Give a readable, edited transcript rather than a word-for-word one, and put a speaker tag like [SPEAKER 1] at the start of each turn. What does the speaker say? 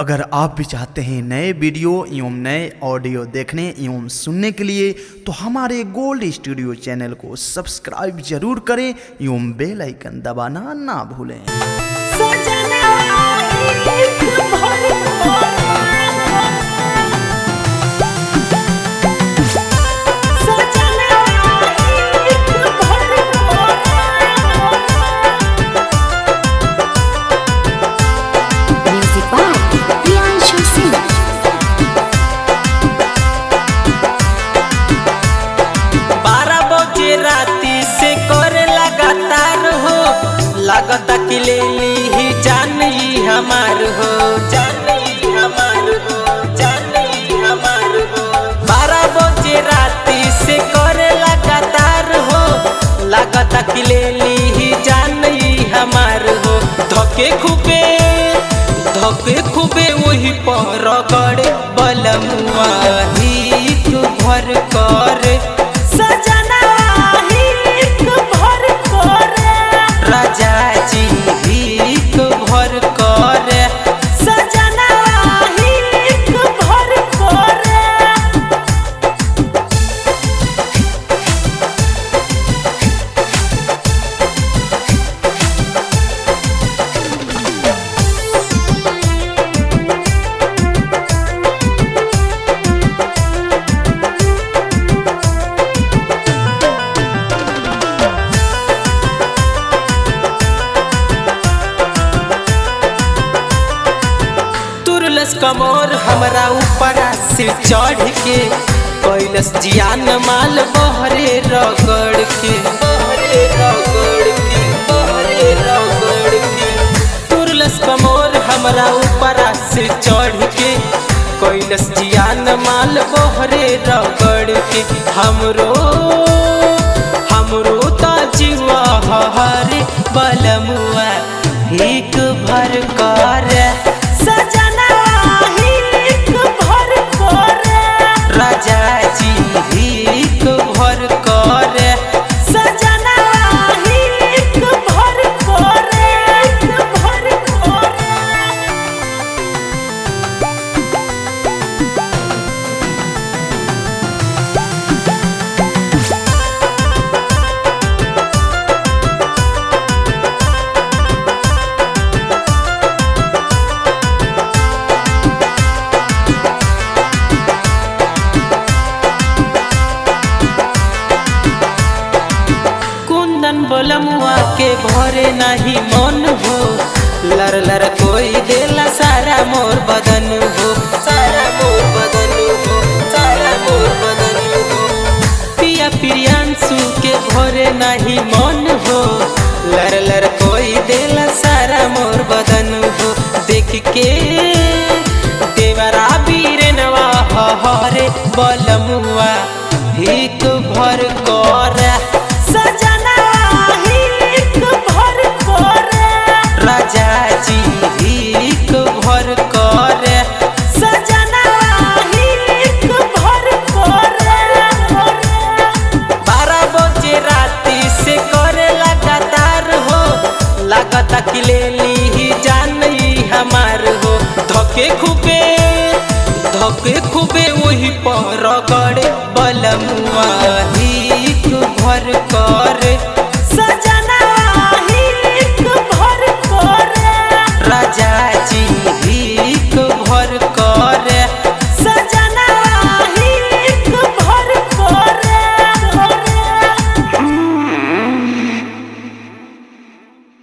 [SPEAKER 1] अगर आप भी चाहते हैं नए वीडियो एवं नए ऑडियो देखने एवं सुनने के लिए तो हमारे गोल्ड स्टूडियो चैनल को सब्सक्राइब जरूर करें एवं बेल आइकन दबाना ना भूलें।
[SPEAKER 2] लगता कि ले ली जान ही हमार हो, जान ही हमार हो, जान ही हमार हो। 12 बजे राती से करे लगातार हो, लगता कि ले ली जान ही हमार हो। धोखे खूबे वही पर गड़े बलमुआ ही तू भर कर सजना कमोर हमरा ऊपर से चढ़ के कैलस जियान माल बहरे रगड़ के, बहरे रगड़ के, बहरे रगड़ के। तुरलस कमोर हमरा ऊपर से चढ़ के कैलस जियान माल बहरे रगड़ के। हमरो ताजीवा हरे बलमुआ एक भर कर सजना बलमुआ के भरे नहीं मन हो, लर लर कोई देला सारा मोर बदन हो, सारा मोर बदन हो, सारा मोर बदन हो। पिया प्रियांशु के भरे नहीं मन हो, लर लर कोई देला सारा मोर बदन हो। देख के देवरा बीरनवा हरे बलमुआ एक भर कर सजना कि ले ली जान ही हमार हो। धोखे खूबे वही पर गड़े